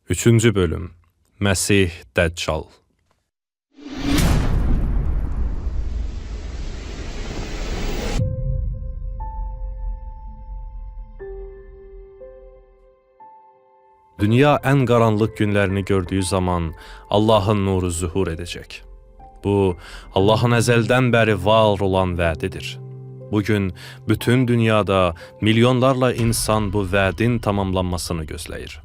Üçüncü bölüm Məsih Dəccal. Dünya ən qaranlıq günlərini gördüyü zaman Allahın nuru zühur edəcək. Bu, Allahın əzəldən bəri var olan vədidir. Bugün bütün dünyada milyonlarla insan bu vədin tamamlanmasını gözləyir.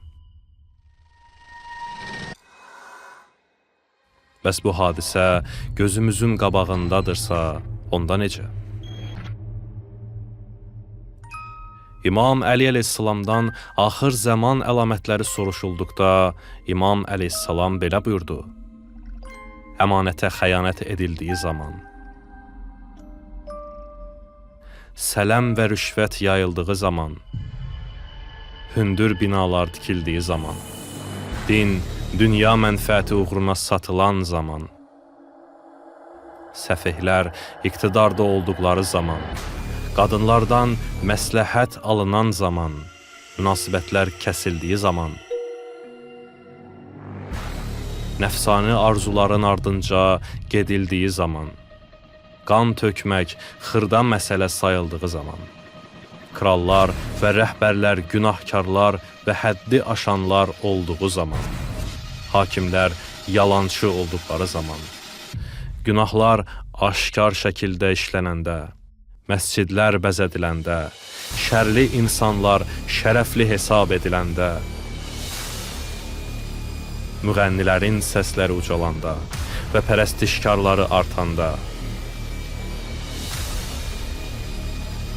Bəs bu hadisə gözümüzün qabağındadırsa, onda necə? İmam Əli əleyhissalamdan axır zaman əlamətləri soruşulduqda, İmam əleyhissalam belə buyurdu: əmanətə xəyanət edildiyi zaman, sələm və rüşvət yayıldığı zaman, hündür binalar tikildiyi zaman, din, dünya mənfəəti uğruna satılan zaman, səfehlər iqtidarda olduqları zaman, qadınlardan məsləhət alınan zaman, münasibətlər kəsildiyi zaman, nəfsani arzuların ardınca gedildiyi zaman, qan tökmək xırda məsələ sayıldığı zaman, krallar və rəhbərlər günahkarlar və həddi aşanlar olduğu zaman, hakimlər yalançı olduqları zaman, günahlar aşkar şəkildə işlənəndə, məscidlər bəzədiləndə, şərli insanlar şərəfli hesab ediləndə, müğənnilərin səsləri ucalanda və pərəstişkarları artanda,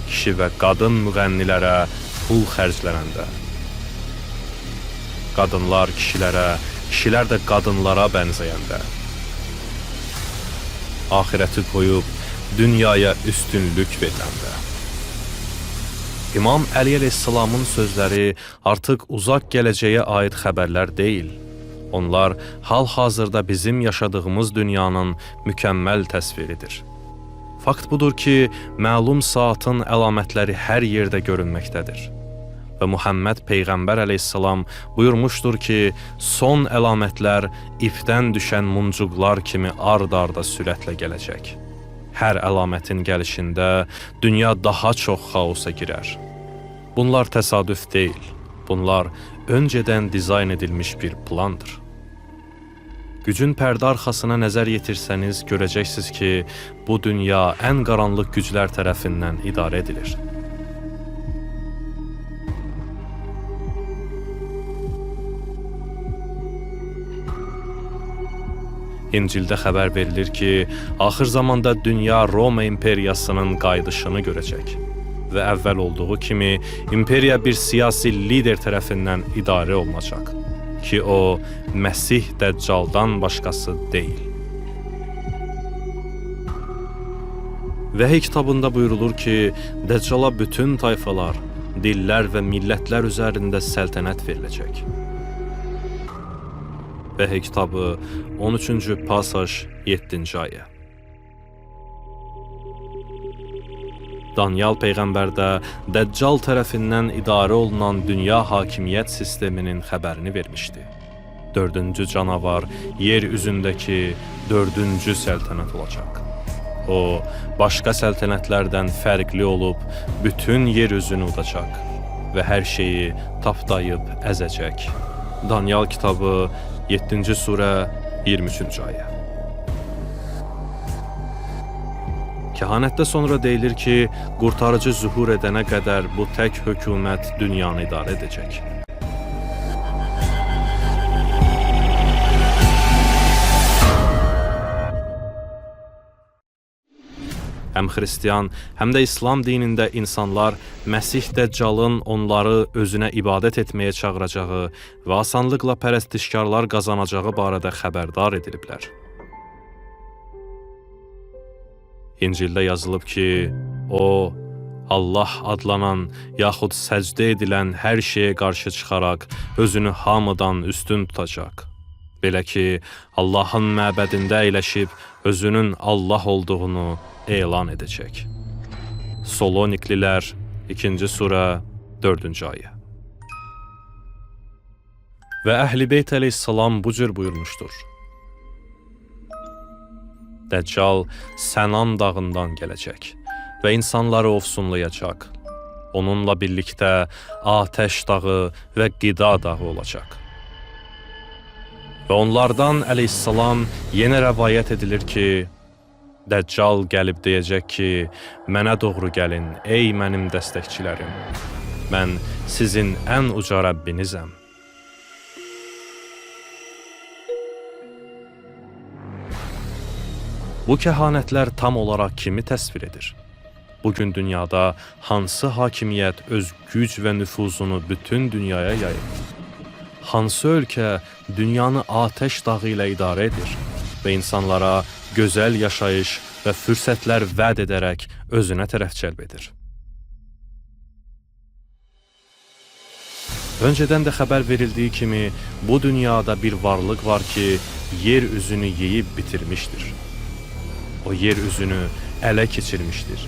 kişi və qadın müğənnilərə pul xərclənəndə, qadınlar kişilərə, kişilər də qadınlara bənzəyəndə, axirəti qoyub dünyaya üstünlük veriləndə. İmam Əli əleyhissalamın sözləri artıq uzaq gələcəyə aid xəbərlər deyil. Onlar hal-hazırda bizim yaşadığımız dünyanın mükəmməl təsviridir. Fakt budur ki, məlum saatın əlamətləri hər yerdə görünməkdədir. Və Muhammed Peyğəmbər əleyhissalam buyurmuşdur ki, son əlamətlər ipdən düşən muncuqlar kimi ard-arda sürətlə gələcək. Hər əlamətin gəlişində dünya daha çox xaosa girər. Bunlar təsadüf deyil, bunlar öncədən dizayn edilmiş bir plandır. Gücün pərdə arxasına nəzər yetirsəniz, görəcəksiniz ki, bu dünya ən qaranlıq güclər tərəfindən idarə edilir. İncildə xəbər verilir ki, axır zamanda dünya Roma imperiyasının qaydışını görəcək və əvvəl olduğu kimi imperiya bir siyasi lider tərəfindən idarə olunacaq ki, o, Məsih Dəccaldan başqası deyil. Vəhiy kitabında buyurulur ki, Dəccala bütün tayfalar, dillər və millətlər üzərində səltənət veriləcək. Vəhiy kitabı 13-cü pasaj 7-ci ayə. Daniel Peyğəmbər də Dəccal tərəfindən idarə olunan dünya hakimiyyət sisteminin xəbərini vermişdi. 4-cü canavar yer üzündəki 4-cü səltənət olacaq. O, başqa səltənətlərdən fərqli olub, bütün yer üzünü udacaq və hər şeyi tapdayıb əzəcək. Daniel kitabı 7-ci surə 23-cü ayə. Kəhanətdə sonra deyilir ki, qurtarıcı zühur edənə qədər bu tək hökumət dünyanı idarə edəcək. Həm xristian, həm də İslam dinində insanlar Məsih Dəccalın onları özünə ibadət etməyə çağıracağı və asanlıqla pərəstişkarlar qazanacağı barədə xəbərdar ediliblər. İncildə yazılıb ki, o, Allah adlanan yaxud səcdə edilən hər şeyə qarşı çıxaraq özünü hamıdan üstün tutacaq. Belə ki, Allahın məbədində əyləşib özünün Allah olduğunu elan edəcək. Soloniklilər 2-ci surə 4-cü ayə. Və Əhl-i Beyt əleyhissalam bu cür buyurmuşdur. Dəccal Sənan dağından gələcək və insanları ofsunlayacaq. Onunla birlikdə Atəş dağı və Qida dağı olacaq. Və onlardan əleyhissalam yenə rəvayət edilir ki, Dəccal gəlib deyəcək ki, mənə doğru gəlin, ey mənim dəstəkçilərim. Mən sizin ən uca Rəbbinizəm. Bu kəhanətlər tam olaraq kimi təsvir edir? Bugün dünyada hansı hakimiyyət öz güc və nüfuzunu bütün dünyaya yayır? Hansı ölkə dünyanı atəş dağı ilə idarə edir və insanlara gözəl yaşayış və fürsətlər vəd edərək özünə tərəf cəlb edir? Öncədən də xəbər verildiyi kimi, bu dünyada bir varlıq var ki, yer üzünü yeyib bitirmişdir. O yer üzünü ələ keçirmişdir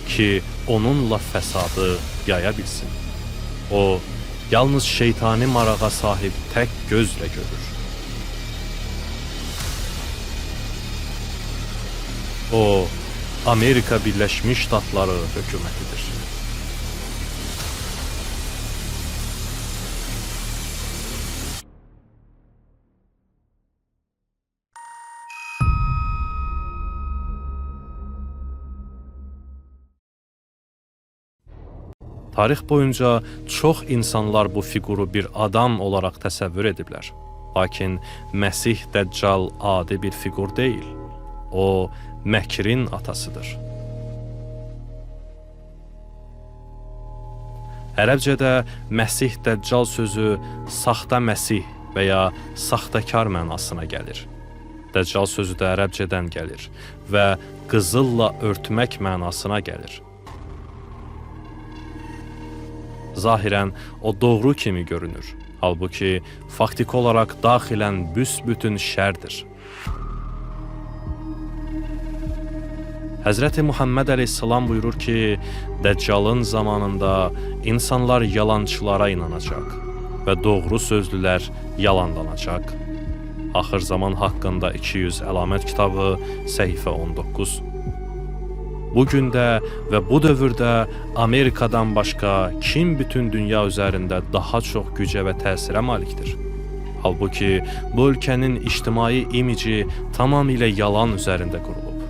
ki, onunla fəsadı yaya bilsin. O, yalnız şeytani marağa sahib tək gözlə görür. O, Amerika Birləşmiş Ştatları hökumətidir. Tarix boyunca çox insanlar bu fiquru bir adam olaraq təsəvvür ediblər. Lakin Məsih Dəccal adi bir fiqur deyil. O, məkrin atasıdır. Ərəbcədə Məsih Dəccal sözü saxta Məsih və ya saxtakar mənasına gəlir. Dəccal sözü də ərəbcədən gəlir və qızılla örtmək mənasına gəlir. Zahirən o doğru kimi görünür. Halbuki faktiki olaraq daxilən büsbütün şərdir. Həzrəti Muhammed əleyhissalam buyurur ki, Dəccalın zamanında insanlar yalançılara inanacaq və doğru sözlülər yalanlanacaq. Axır zaman haqqında 200 əlamət kitabı, səhifə 19. Bugün də və bu dövrdə Amerikadan başqa kim bütün dünya üzərində daha çox gücə və təsirə malikdir? Halbuki bu ölkənin ictimai imici tamamilə yalan üzərində qurulub.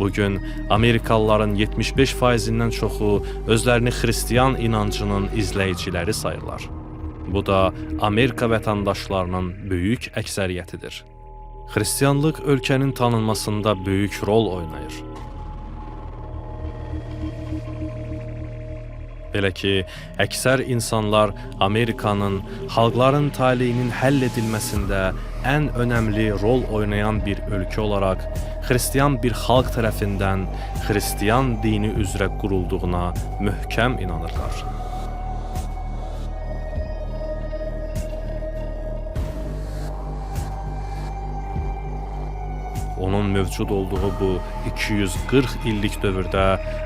Bugün Amerikalıların 75%-dən çoxu özlərini xristiyan inancının izləyiciləri sayırlar. Bu da Amerika vətəndaşlarının böyük əksəriyyətidir. Xristiyanlıq ölkənin tanınmasında böyük rol oynayır. Belə ki, əksər insanlar Amerikanın xalqların taleyinin həll edilməsində ən önəmli rol oynayan bir ölkə olaraq xristiyan bir xalq tərəfindən xristiyan dini üzrə qurulduğuna möhkəm inanırlar. Onun mövcud olduğu bu 240 illik dövrdə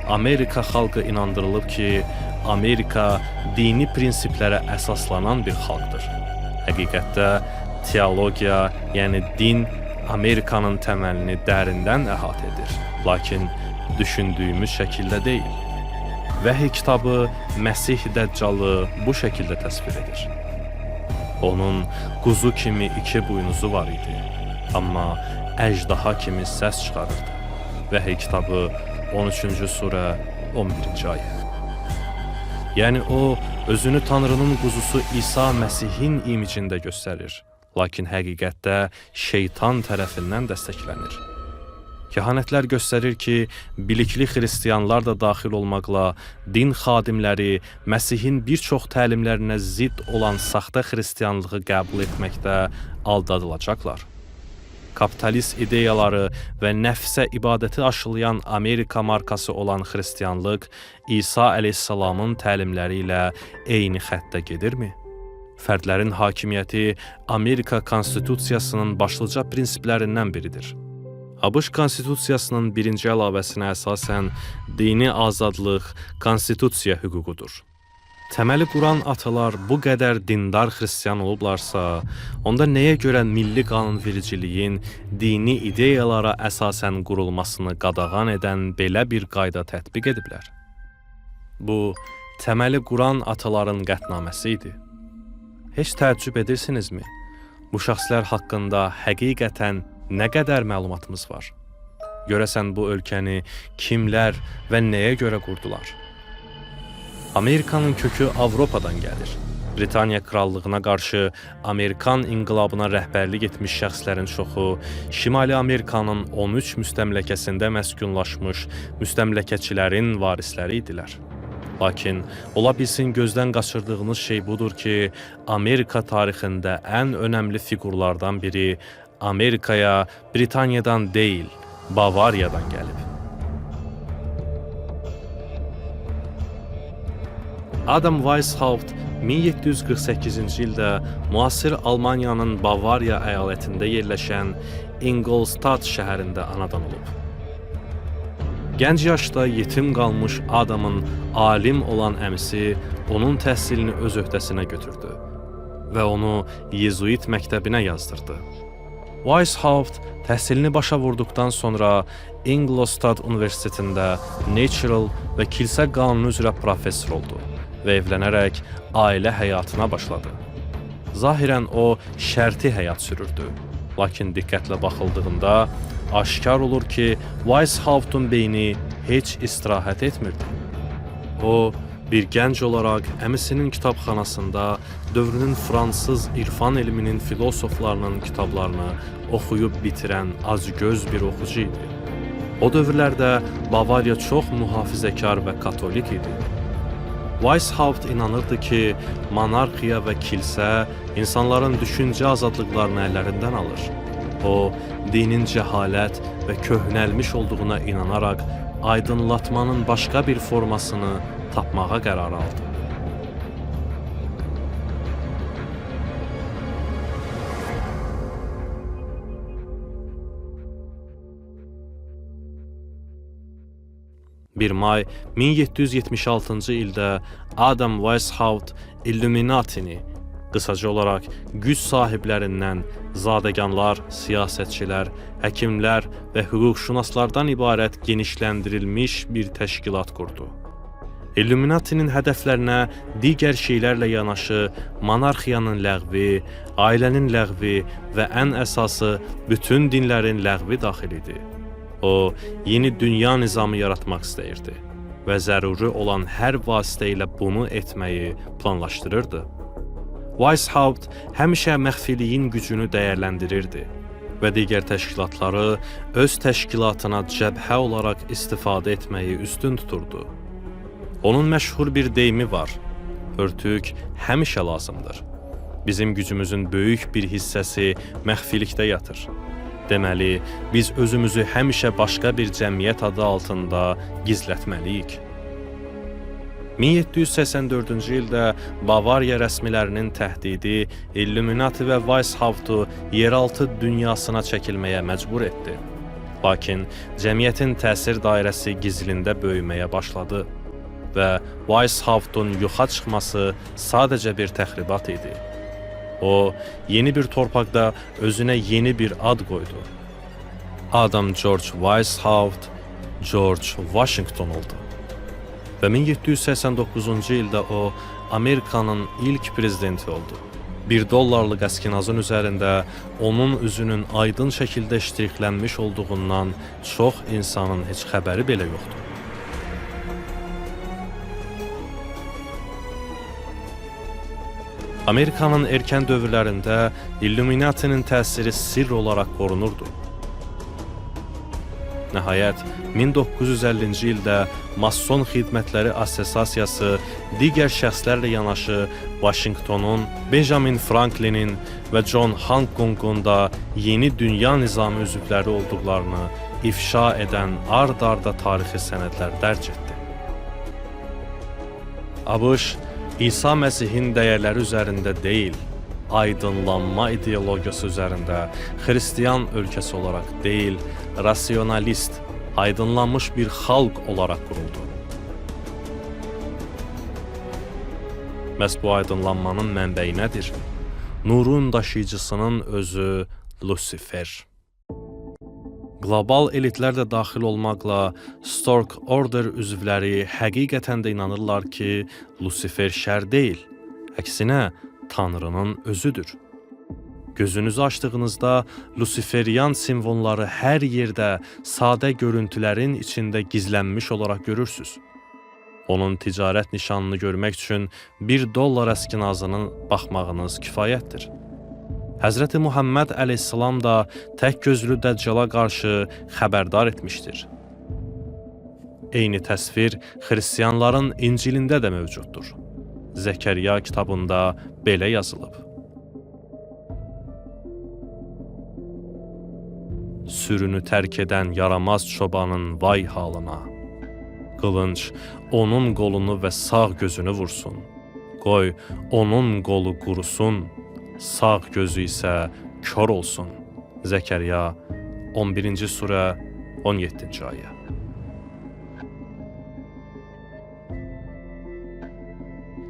Amerika xalqı inandırılıb ki, Amerika dini prinsiplərə əsaslanan bir xalqdır. Həqiqətdə teologiya, yəni din, Amerikanın təməlini dərindən əhatə edir. Lakin düşündüyümüz şəkildə deyil. Vəhiy kitabı Məsih Dəccalı bu şəkildə təsvir edir. Onun quzu kimi 2 buynuzu var idi, amma əjdaha kimi səs çıxarırdı. Vəhiy kitabı 13-cü surə 11-ci ayə. Yəni o, özünü Tanrının quzusu İsa Məsihin imicində göstərir, lakin həqiqətdə şeytan tərəfindən dəstəklənir. Kəhanətlər göstərir ki, bilikli xristiyanlar da daxil olmaqla din xadimləri Məsihin bir çox təlimlərinə zidd olan saxta xristiyanlığı qəbul etməkdə aldadılacaqlar. Kapitalist ideyaları və nəfsə ibadəti aşılayan Amerika markası olan xristiyanlıq İsa əleyhissalamın təlimləri ilə eyni xəttdə gedirmi? Fərdlərin hakimiyyəti Amerika konstitusiyasının başlıca prinsiplərindən biridir. ABŞ konstitusiyasının 1-ci əlavəsinə əsasən dini azadlıq konstitusiya hüququdur. Təməli quran atalar bu qədər dindar xristian olublarsa, onda nəyə görə milli qanunvericiliyin dini ideyalara əsasən qurulmasını qadağan edən belə bir qayda tətbiq ediblər? Bu, təməli quran ataların qətnaməsi idi. Heç təəccüb edirsinizmi? Bu şəxslər haqqında həqiqətən nə qədər məlumatımız var? Görəsən bu ölkəni kimlər və nəyə görə qurdular? Amerikanın kökü Avropadan gəlir. Britaniya krallığına qarşı Amerikan inqilabına rəhbərlik etmiş şəxslərin çoxu Şimali Amerikanın 13 müstəmləkəsində məskunlaşmış müstəmləkəçilərin varisləri idilər. Lakin ola bilsin gözdən qaçırdığınız şey budur ki, Amerika tarixində ən önəmli fiqurlardan biri Amerikaya Britaniyadan deyil, Bavariyadan gəlib. Adam Weishaupt 1748-ci ildə müasir Almaniyanın Bavariya əyalətində yerləşən Ingolstadt şəhərində anadan olub. Gənc yaşda yetim qalmış Adamın alim olan əmisi onun təhsilini öz öhdəsinə götürdü və onu Yezuit məktəbinə yazdırdı. Weishaupt təhsilini başa vurduqdan sonra Ingolstadt Universitetində Natural və kilsə qanunu üzrə professor oldu və evlənərək ailə həyatına başladı. Zahirən o şərti həyat sürürdü. Lakin diqqətlə baxıldığında aşkar olur ki, Weishaupt'un beyni heç istirahət etmirdi. O, bir gənc olaraq əmisinin kitabxanasında dövrünün fransız irfan elminin filosoflarının kitablarını oxuyub bitirən acgöz bir oxucu idi. O dövrlərdə Bavariya çox mühafizəkar və katolik idi. Weishaupt inanırdı ki, monarxiya və kilsə insanların düşüncə azadlıqlarını əllərindən alır. O, dinin cəhalət və köhnəlmiş olduğuna inanaraq aydınlatmanın başqa bir formasını tapmağa qərar aldı. Bir may 1776-cı ildə Adam Weishaupt Illuminatini, qısaca olaraq güc sahiblərindən zadəganlar, siyasətçilər, həkimlər və hüquqşünaslardan ibarət genişləndirilmiş bir təşkilat qurdu. Illuminatinin hədəflərinə digər şeylərlə yanaşı monarxiyanın ləğvi, ailənin ləğvi və ən əsası bütün dinlərin ləğvi daxil idi. O, yeni dünya nizamı yaratmaq istəyirdi və zəruri olan hər vasitə ilə bunu etməyi planlaşdırırdı. Weishaupt həmişə məxfiliyin gücünü dəyərləndirirdi və digər təşkilatları öz təşkilatına cəbhə olaraq istifadə etməyi üstün tuturdu. Onun məşhur bir deyimi var: "Örtük həmişə lazımdır. Bizim gücümüzün böyük bir hissəsi məxfilikdə yatır. Deməli, biz özümüzü həmişə başqa bir cəmiyyət adı altında gizlətməliyik." 1784-cü ildə Bavariya rəsmilərinin təhdidi Illuminati və Weishaupt'u yeraltı dünyasına çəkilməyə məcbur etdi. Lakin cəmiyyətin təsir dairəsi gizlində böyüməyə başladı və Weishaupt'un yoxa çıxması sadəcə bir təxribat idi. O, yeni bir torpaqda özünə yeni bir ad qoydu. Adam George Weishaupt, George Washington oldu. Və 1789-cu ildə o, Amerikanın ilk prezidenti oldu. $1 əskinazın üzərində onun üzünün aydın şəkildə ştrixlənmiş olduğundan çox insanın heç xəbəri belə yoxdur. Amerikanın erkən dövrlərində Illuminatinin təsiri sirr olaraq qorunurdu. Nəhayət, 1950-ci ildə Mason Xidmətləri Assosiasiyası digər şəxslərlə yanaşı Washingtonun, Benjamin Franklinin və John Hancock'un da yeni dünya nizamı üzvləri olduqlarını ifşa edən ard-arda tarixi sənədlər dərc etdi. ABŞ, İsa Məsihin dəyərləri üzərində deyil, aydınlanma ideologiyası üzərində xristiyan ölkəsi olaraq deyil, rasionalist, aydınlanmış bir xalq olaraq quruldu. Bəs bu aydınlanmanın mənbəyi nədir? Nurun daşıyıcısının özü Lusifer. Qlobal elitlər də daxil olmaqla Stork Order üzvləri həqiqətən də inanırlar ki, Lusifer şər deyil, əksinə Tanrının özüdür. Gözünüzü açdığınızda Lusiferian simvolları hər yerdə sadə görüntülərin içində gizlənmiş olaraq görürsünüz. Onun ticarət nişanını görmək üçün $1 əskinazının baxmağınız kifayətdir. Həzrəti Muhammed əleyhissalam da tək gözlü Dəccala qarşı xəbərdar etmişdir. Eyni təsvir xristiyanların İncilində də mövcuddur. Zəkərya kitabında belə yazılıb. Sürünü tərk edən yaramaz çobanın vay halına. Qılınc onun qolunu və sağ gözünü vursun. Qoy onun qolu qurusun, sağ gözü isə kör olsun. Zəkərya 11-ci surə 17-ci ayə.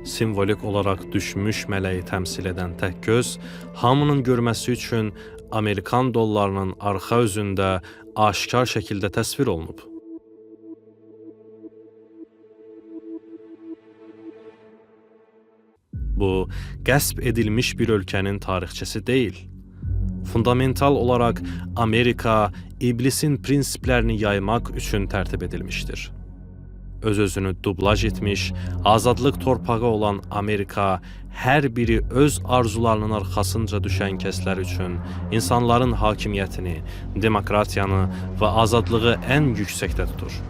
Simvolik olaraq düşmüş mələyi təmsil edən tək göz, hamının görməsi üçün Amerikan dollarının arxa üzündə aşkar şəkildə təsvir olunub. Bu, qəsb edilmiş bir ölkənin tarixçəsi deyil. Fundamental olaraq Amerika iblisin prinsiplərini yaymaq üçün tərtib edilmişdir. Öz-özünü dublaj etmiş, azadlıq torpağı olan Amerika hər biri öz arzularının arxasınca düşən kəslər üçün insanların hakimiyyətini, demokratiyanı və azadlığı ən yüksəkdə tutur.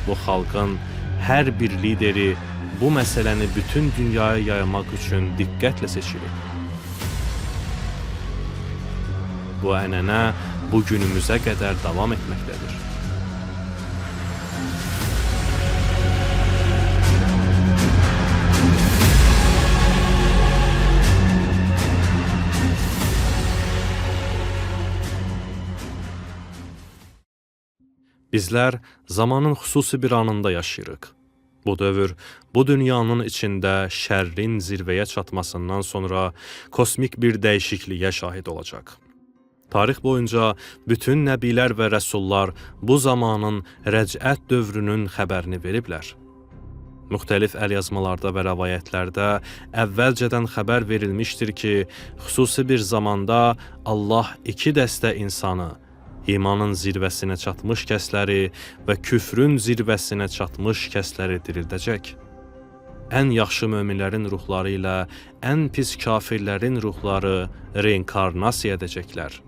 Bu xalqın hər bir lideri bu məsələni bütün dünyaya yaymaq üçün diqqətlə seçilir. Bu ənənə bu günümüzə qədər davam etməkdədir. Bizlər zamanın xüsusi bir anında yaşayırıq. Bu dövr, bu dünyanın içində şərrin zirvəyə çatmasından sonra kosmik bir dəyişikliyə şahid olacaq. Tarix boyunca bütün nəbilər və rəsullar bu zamanın rəcət dövrünün xəbərini veriblər. Müxtəlif əlyazmalarda və rəvayətlərdə əvvəlcədən xəbər verilmişdir ki, xüsusi bir zamanda Allah iki dəstə insanı, imanın zirvəsinə çatmış kəsləri və küfrün zirvəsinə çatmış kəsləri dirildəcək. Ən yaxşı möminlərin ruhları ilə ən pis kafirlərin ruhları reinkarnasiya edəcəklər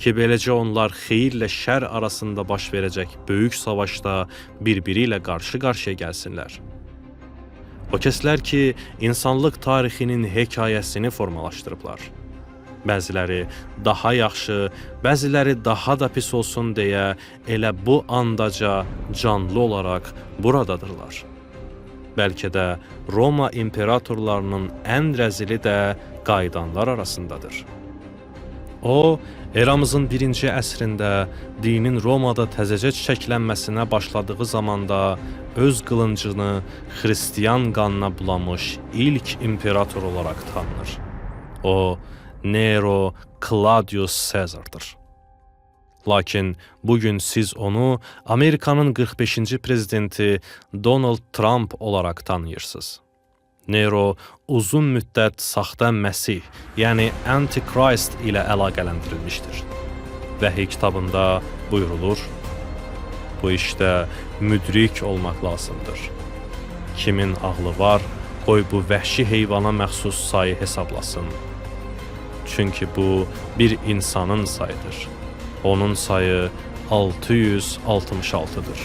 ki, beləcə onlar xeyirlə şər arasında baş verəcək böyük savaşda bir-biri ilə qarşı-qarşıya gəlsinlər. O kəslər ki, insanlıq tarixinin hekayəsini formalaşdırıblar. Bəziləri daha yaxşı, bəziləri daha da pis olsun deyə elə bu andaca canlı olaraq buradadırlar. Bəlkə də Roma imperatorlarının ən rəzili də qayıdanlar arasındadır. O, eramızın 1-ci əsrində dinin Romada təzəcə çiçəklənməsinə başladığı zamanda öz qılıncını xristiyan qanına bulamış ilk imperator olaraq tanınır. O, Nero Claudius Caesar'dır. Lakin bugün siz onu Amerikanın 45-ci prezidenti Donald Trump olaraq tanıyırsınız. Nero uzun müddət saxta Məsih, yəni Antichrist ilə əlaqələndirilmişdir. Vəhiy kitabında buyurulur, bu işdə müdrik olmaq lazımdır. Kimin ağlı var, qoy bu vəhşi heyvana məxsus sayı hesablasın. Çünki bu bir insanın sayıdır. Onun sayı 666'dır.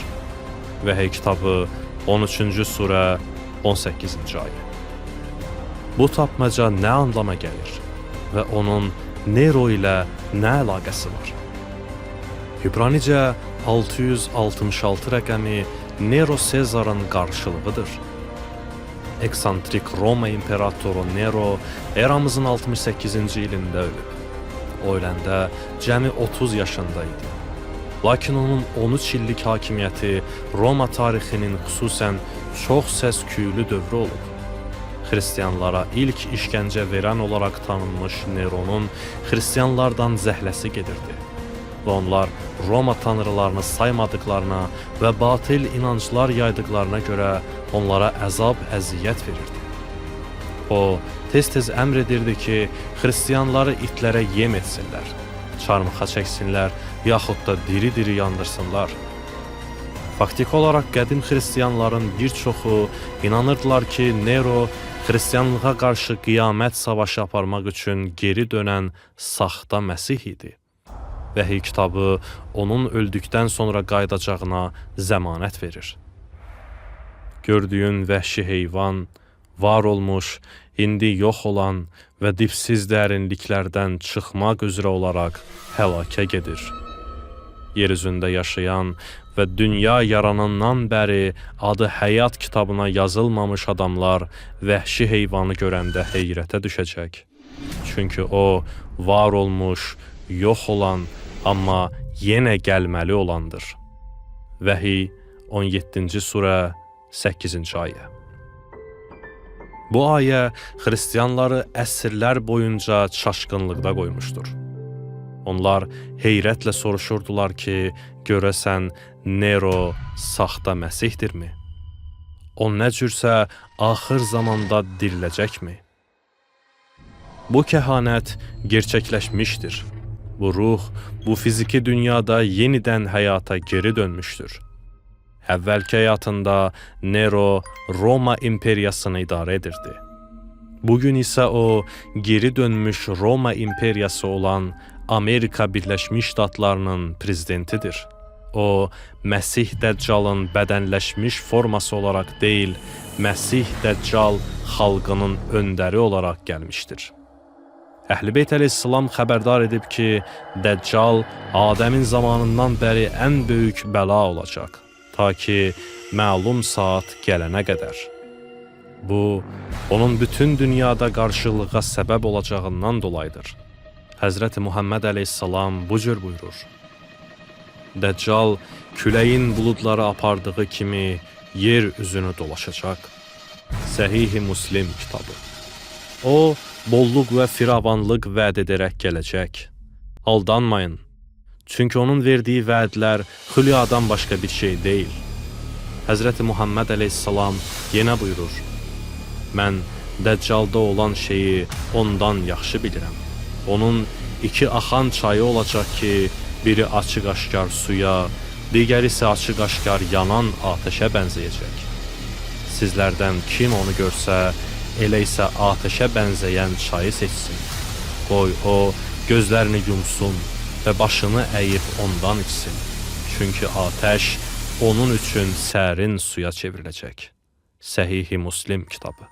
Vəhiy kitabı 13-cü surə 18-ci ayə. Bu tapmaca nə anlama gəlir və onun Nero ilə nə əlaqəsi var? İbranicə 666 rəqəmi Nero Sezarın qarşılığıdır. Eksantrik Roma imperatoru Nero eramızın 68-ci ilində ölüb. O öləndə cəmi 30 yaşında idi. Lakin onun 13 illik hakimiyyəti Roma tarixinin xüsusən çox səs-küylü dövrü olub. Xristianlara ilk işgəncə verən olaraq tanınmış Neronun xristianlardan zəhləsi gedirdi və onlar Roma tanrılarını saymadıqlarına və batil inanclar yaydıqlarına görə onlara əzab, əziyyət verirdi. O, tez-tez əmr edirdi ki, xristianları itlərə yem etsinlər, çarmıxa çəksinlər, yaxud da diri-diri yandırsınlar. Faktiki olaraq qədim xristianların bir çoxu inanırdılar ki, Nero xristianlığa qarşı qiyamət savaşı aparmaq üçün geri dönən saxta Məsih idi. Vəhiy kitabı onun öldükdən sonra qayıdacağına zəmanət verir. Gördüyün vəhşi heyvan, var olmuş, indi yox olan və dipsiz dərinliklərdən çıxmaq üzrə olaraq həlakə gedir. Yer üzündə yaşayan və dünya yaranandan bəri adı həyat kitabına yazılmamış adamlar vəhşi heyvanı görəndə heyrətə düşəcək. Çünki o, var olmuş, yox olan, amma yenə gəlməli olandır. Vəhiy 17-ci surə 8-ci ayə. Bu ayə xristianları əsrlər boyunca çaşqınlıqda qoymuşdur. Onlar heyrətlə soruşurdular ki, görəsən Nero saxta Məsihdirmi? O nə cürsə axır zamanda diriləcəkmi? Bu kəhanət gerçəkləşmişdir. Bu ruh, bu fiziki dünyada yenidən həyata geri dönmüşdür. Əvvəlki həyatında Nero Roma imperiyasını idarə edirdi. Bugün isə o, geri dönmüş Roma imperiyası olan Amerika Birləşmiş Ştatlarının prezidentidir. O, Məsih Dəccalın bədənləşmiş forması olaraq deyil, Məsih Dəccal xalqının öndəri olaraq gəlmişdir. Əhl-i Beyt əleyhissalam xəbərdar edib ki, Dəccal Adəmin zamanından bəri ən böyük bəla olacaq, ta ki, məlum saat gələnə qədər. Bu, onun bütün dünyada qarşılığa səbəb olacağından dolayıdır. Həzrəti Muhammed əleyhissalam bu cür buyurur. Dəccal küləyin buludları apardığı kimi yer üzünü dolaşacaq. Səhih-i Müslim kitabı. O, bolluk və firavanlıq vəd edərək gələcək. Aldanmayın. Çünki onun verdiyi vədlər xülyadan başqa bir şey deyil. Həzrəti Muhammed əleyhissalam yenə buyurur. Mən Dəccalda olan şeyi ondan yaxşı bilirəm. Onun 2 axan çayı olacaq ki, biri açıq-aşkar suya, digəri isə açıq-aşkar yanan atəşə bənzəyəcək. Sizlərdən kim onu görsə, elə isə atəşə bənzəyən çayı seçsin. Qoy o, gözlərini yumsun və başını əyib ondan içsin. Çünki atəş onun üçün sərin suya çevriləcək. Səhih-i Müslim kitabı.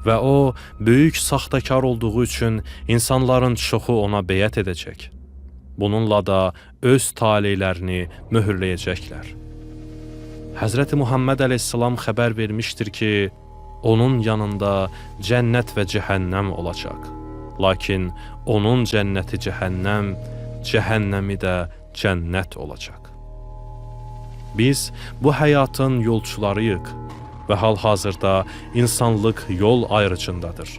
Və o, böyük saxtakar olduğu üçün insanların çoxu ona beyət edəcək. Bununla da öz taleylərini möhürləyəcəklər. Həzrəti Muhammed əleyhissalam xəbər vermişdir ki, onun yanında cənnət və cəhənnəm olacaq. Lakin onun cənnəti cəhənnəm, cəhənnəmi də cənnət olacaq. Biz bu həyatın yolçularıyıq və hal-hazırda insanlıq yol ayrıcındadır.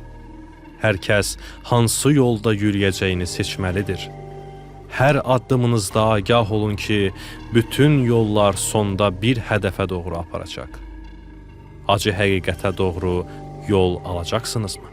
Hər kəs hansı yolda yürüyəcəyini seçməlidir. Hər addımınızda agah olun ki, bütün yollar sonda bir hədəfə doğru aparacaq. Acı həqiqətə doğru yol alacaqsınızmı?